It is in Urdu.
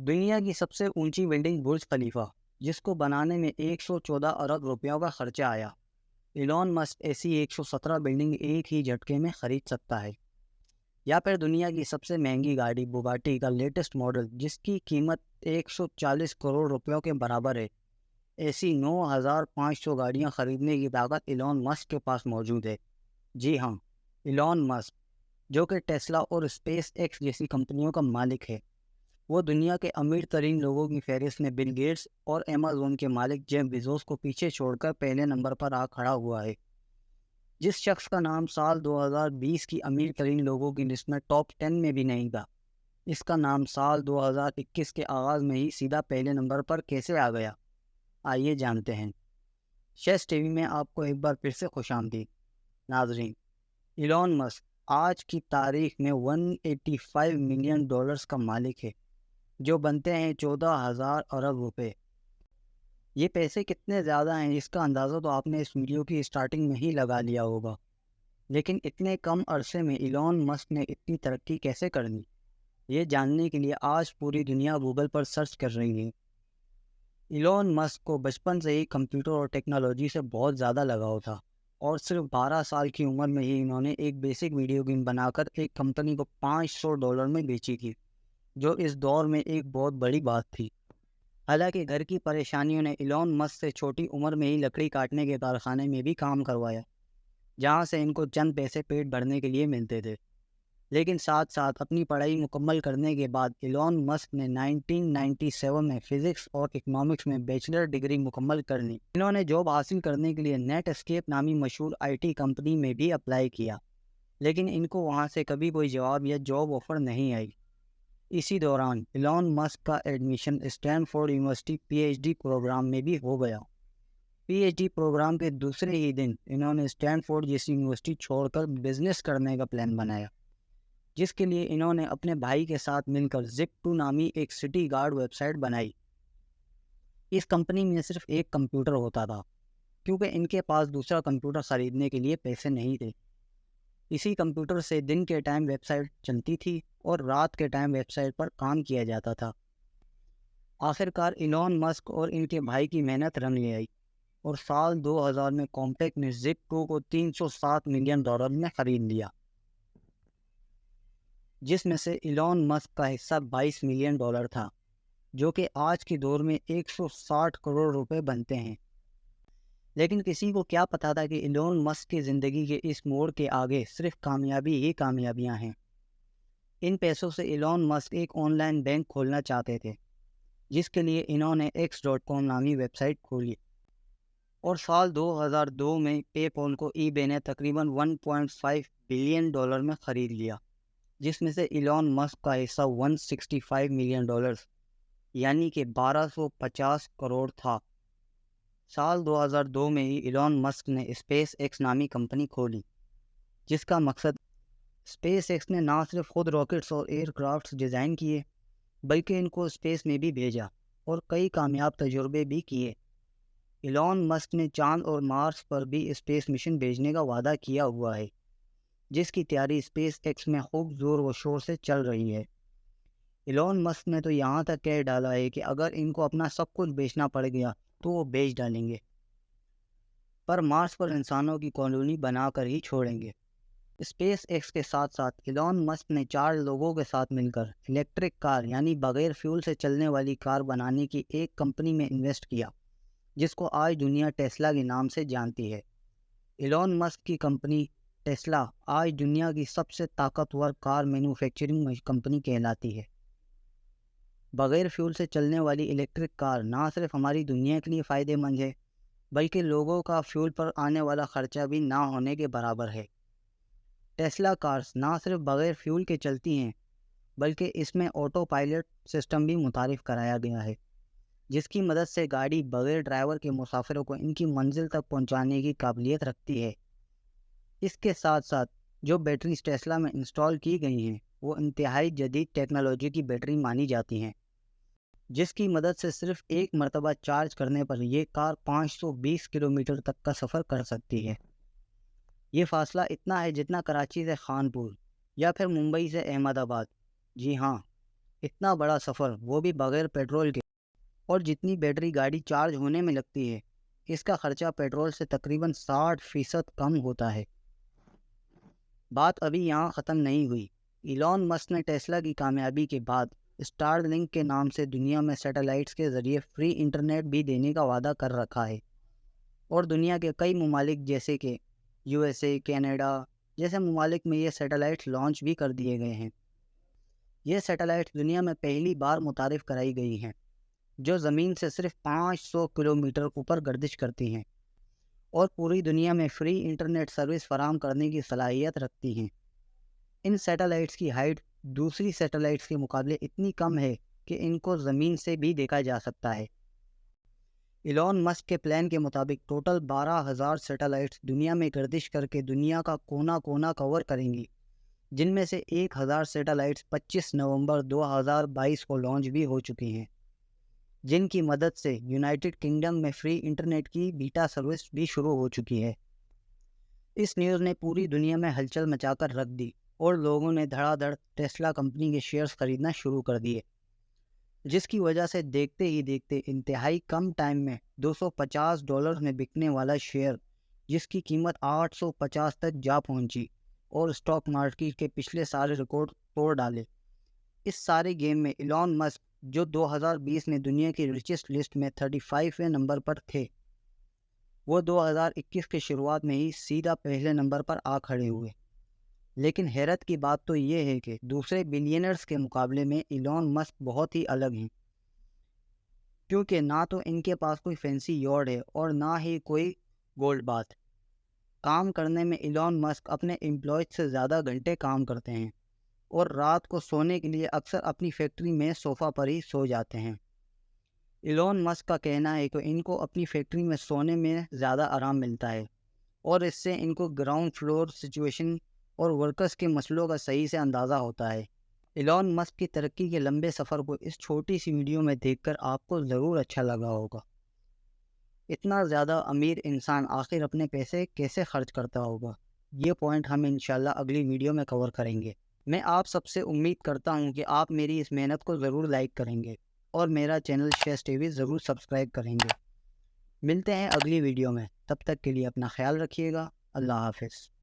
دنیا کی سب سے اونچی بلڈنگ برج خلیفہ، جس کو بنانے میں 114 ارب روپیوں کا خرچہ آیا۔ ایلون مسک ایسی 117 بلڈنگ ایک ہی جھٹکے میں خرید سکتا ہے۔ یا پھر دنیا کی سب سے مہنگی گاڑی بوگاٹی کا لیٹسٹ ماڈل، جس کی قیمت 140 کروڑ روپیوں کے برابر ہے، ایسی 9500 گاڑیاں خریدنے کی طاقت ایلون مسک کے پاس موجود ہے۔ جی ہاں، ایلون مسک، جو کہ ٹیسلا اور اسپیس ایکس جیسی کمپنیوں کا مالک ہے، وہ دنیا کے امیر ترین لوگوں کی فہرست میں بل گیٹس اور ایمیزون کے مالک جیف بیزوس کو پیچھے چھوڑ کر پہلے نمبر پر آ کھڑا ہوا ہے۔ جس شخص کا نام سال 2020 کی امیر ترین لوگوں کی لسٹ میں ٹاپ 10 میں بھی نہیں تھا، اس کا نام سال 2021 کے آغاز میں ہی سیدھا پہلے نمبر پر کیسے آ گیا؟ آئیے جانتے ہیں۔ شیس ٹی وی میں آپ کو ایک بار پھر سے خوش آمدید۔ ناظرین، ایلون مسک آج کی تاریخ میں $185 ملین کا مالک ہے، جو بنتے ہیں 14,000 ارب روپے۔ یہ پیسے کتنے زیادہ ہیں، اس کا اندازہ تو آپ نے اس ویڈیو کی اسٹارٹنگ میں ہی لگا لیا ہوگا، لیکن اتنے کم عرصے میں ایلون مسک نے اتنی ترقی کیسے کر لی؟ یہ جاننے کے لیے آج پوری دنیا گوگل پر سرچ کر رہی ہے۔ ایلون مسک کو بچپن سے ہی کمپیوٹر اور ٹیکنالوجی سے بہت زیادہ لگاؤ تھا، اور صرف 12 سال کی عمر میں ہی انہوں نے ایک بیسک ویڈیو گیم بنا کر ایک کمپنی کو $500 میں بیچی تھی، جو اس دور میں ایک بہت بڑی بات تھی۔ حالانکہ گھر کی پریشانیوں نے ایلون مسک سے چھوٹی عمر میں ہی لکڑی کاٹنے کے کارخانے میں بھی کام کروایا، جہاں سے ان کو چند پیسے پیٹ بھرنے کے لیے ملتے تھے۔ لیکن ساتھ ساتھ اپنی پڑھائی مکمل کرنے کے بعد ایلون مسک نے 1997 میں فزکس اور اکنامکس میں بیچلر ڈگری مکمل کر لی۔ انہوں نے جاب حاصل کرنے کے لیے نیٹ اسکیپ نامی مشہور IT کمپنی میں بھی اپلائی کیا، لیکن ان کو وہاں سے کبھی کوئی جواب یا جاب آفر نہیں آئی۔ اسی دوران ایلون مسک کا admission Stanford University PhD programme میں بھی ہو گیا۔ PhD پروگرام کے دوسرے ہی دن انہوں نے اسٹینفورڈ جیسی یونیورسٹی چھوڑ کر بزنس کرنے کا پلان بنایا، جس کے لیے انہوں نے اپنے بھائی کے ساتھ مل کر Zip2 نامی ایک سٹی گارڈ ویب سائٹ بنائی۔ اس کمپنی میں صرف ایک کمپیوٹر ہوتا تھا، کیونکہ ان کے پاس دوسرا کمپیوٹر خریدنے کے لیے پیسے نہیں تھے۔ اسی کمپیوٹر سے دن کے ٹائم ویب سائٹ چلتی تھی اور رات کے ٹائم ویب سائٹ پر کام کیا جاتا تھا۔ آخرکار ایلون مسک اور ان کے بھائی کی محنت رنگ لے آئی، اور سال 2000 میں کمپیک نے Zip2 کو $307 ملین میں خرید لیا، جس میں سے ایلون مسک کا حصہ $22 ملین تھا، جو کہ آج کے دور میں 160 کروڑ روپے بنتے ہیں۔ لیکن کسی کو کیا پتا تھا کہ ایلون مسک کی زندگی کے اس موڑ کے آگے صرف کامیابی ہی کامیابیاں ہیں۔ ان پیسوں سے ایلون مسک ایک آن لائن بینک کھولنا چاہتے تھے، جس کے لیے انہوں نے X.com نامی ویب سائٹ کھولی، اور سال 2002 میں پے پال کو eBay نے تقریباً $1.5 بلین میں خرید لیا، جس میں سے ایلون مسک کا حصہ $165 ملین، یعنی کہ 1250 کروڑ تھا۔ سال 2002 میں ہی ایلون مسک نے اسپیس ایکس نامی کمپنی کھولی، جس کا مقصد اسپیس ایکس نے نہ صرف خود راکٹس اور ایئر کرافٹس ڈیزائن کیے، بلکہ ان کو اسپیس میں بھی بھیجا اور کئی کامیاب تجربے بھی کیے۔ ایلون مسک نے چاند اور مارس پر بھی اسپیس مشن بھیجنے کا وعدہ کیا ہوا ہے، جس کی تیاری اسپیس ایکس میں خوب زور و شور سے چل رہی ہے۔ ایلون مسک نے تو یہاں تک کہہ ڈالا ہے کہ اگر ان کو اپنا سب کچھ بیچنا پڑ گیا تو وہ بیچ ڈالیں گے، پر مارس پر انسانوں کی کالونی بنا کر ہی چھوڑیں گے۔ اسپیس ایکس کے ساتھ ساتھ ایلون مسک نے 4 لوگوں کے ساتھ مل کر الیکٹرک کار یعنی بغیر فیول سے چلنے والی کار بنانے کی ایک کمپنی میں انویسٹ کیا، جس کو آج دنیا ٹیسلا کے نام سے جانتی ہے۔ ایلون مسک کی کمپنی ٹیسلا آج دنیا کی سب سے طاقتور کار مینوفیکچرنگ کمپنی کہلاتی ہے۔ بغیر فیول سے چلنے والی الیکٹرک کار نہ صرف ہماری دنیا کے لیے فائدہ مند ہے، بلکہ لوگوں کا فیول پر آنے والا خرچہ بھی نہ ہونے کے برابر ہے۔ ٹیسلا کارز نہ صرف بغیر فیول کے چلتی ہیں، بلکہ اس میں آٹو پائلٹ سسٹم بھی متعارف کرایا گیا ہے، جس کی مدد سے گاڑی بغیر ڈرائیور کے مسافروں کو ان کی منزل تک پہنچانے کی قابلیت رکھتی ہے۔ اس کے ساتھ ساتھ جو بیٹریز ٹیسلا میں انسٹال کی گئی ہیں، وہ انتہائی جدید ٹیکنالوجی کی بیٹری مانی جاتی ہیں، جس کی مدد سے صرف ایک مرتبہ چارج کرنے پر یہ کار 520 کلومیٹر تک کا سفر کر سکتی ہے۔ یہ فاصلہ اتنا ہے جتنا کراچی سے خانپور یا پھر ممبئی سے احمد آباد۔ جی ہاں، اتنا بڑا سفر وہ بھی بغیر پیٹرول کے، اور جتنی بیٹری گاڑی چارج ہونے میں لگتی ہے اس کا خرچہ پیٹرول سے تقریباً 60% کم ہوتا ہے۔ بات ابھی یہاں ختم نہیں ہوئی۔ ایلون مسک نے ٹیسلا کی کامیابی کے بعد اسٹار لنک کے نام سے دنیا میں سیٹلائٹس کے ذریعے فری انٹرنیٹ بھی دینے کا وعدہ کر رکھا ہے، اور دنیا کے کئی ممالک جیسے کہ USA، کینیڈا جیسے ممالک میں یہ سیٹلائٹس لانچ بھی کر دیے گئے ہیں۔ یہ سیٹلائٹس دنیا میں پہلی بار متعارف کرائی گئی ہیں، جو زمین سے صرف 500 کلومیٹر اوپر گردش کرتی ہیں اور پوری دنیا میں فری انٹرنیٹ سروس فراہم کرنے کی صلاحیت رکھتی ہیں۔ ان سیٹلائٹس کی ہائٹ دوسری سیٹلائٹس کے مقابلے اتنی کم ہے کہ ان کو زمین سے بھی دیکھا جا سکتا ہے۔ ایلون مسک کے پلان کے مطابق ٹوٹل 12,000 سیٹلائٹس دنیا میں گردش کر کے دنیا کا کونا کونا کور کریں گی، جن میں سے 1,000 سیٹلائٹس 25 نومبر 2022 کو لانچ بھی ہو چکی ہیں، جن کی مدد سے یونائٹڈ کنگڈم میں فری انٹرنیٹ کی بیٹا سروس بھی شروع ہو چکی ہے۔ اس نیوز نے پوری دنیا میں ہلچل مچا کر رکھ دی اور لوگوں نے دھڑا دھڑ ٹیسلا کمپنی کے شیئرز خریدنا شروع کر دیے، جس کی وجہ سے دیکھتے ہی دیکھتے انتہائی کم ٹائم میں $250 میں بکنے والا شیئر، جس کی قیمت 850 تک جا پہنچی، اور اسٹاک مارکیٹ کے پچھلے سارے ریکارڈ توڑ ڈالے۔ اس سارے گیم میں ایلون مسک، جو 2020 میں دنیا کی ریچسٹ لسٹ میں 35ویں نمبر پر تھے، وہ 2021 کے شروعات میں ہی سیدھا پہلے نمبر پر آ کھڑے ہوئے۔ لیکن حیرت کی بات تو یہ ہے کہ دوسرے بلینئرز کے مقابلے میں ایلون مسک بہت ہی الگ ہیں، کیونکہ نہ تو ان کے پاس کوئی فینسی یارڈ ہے اور نہ ہی کوئی گولڈ باتھ۔ کام کرنے میں ایلون مسک اپنے امپلائز سے زیادہ گھنٹے کام کرتے ہیں، اور رات کو سونے کے لیے اکثر اپنی فیکٹری میں صوفہ پر ہی سو جاتے ہیں۔ ایلون مسک کا کہنا ہے کہ ان کو اپنی فیکٹری میں سونے میں زیادہ آرام ملتا ہے، اور اس سے ان کو گراؤنڈ فلور سچویشن اور ورکرز کے مسئلوں کا صحیح سے اندازہ ہوتا ہے۔ ایلون مسک کی ترقی کے لمبے سفر کو اس چھوٹی سی ویڈیو میں دیکھ کر آپ کو ضرور اچھا لگا ہوگا۔ اتنا زیادہ امیر انسان آخر اپنے پیسے کیسے خرچ کرتا ہوگا؟ یہ پوائنٹ ہم انشاءاللہ اگلی ویڈیو میں کور کریں گے۔ میں آپ سب سے امید کرتا ہوں کہ آپ میری اس محنت کو ضرور لائک کریں گے اور میرا چینل شیز ٹی وی ضرور سبسکرائب کریں گے۔ ملتے ہیں اگلی ویڈیو میں، تب تک کے لیے اپنا خیال رکھیے گا۔ اللہ حافظ۔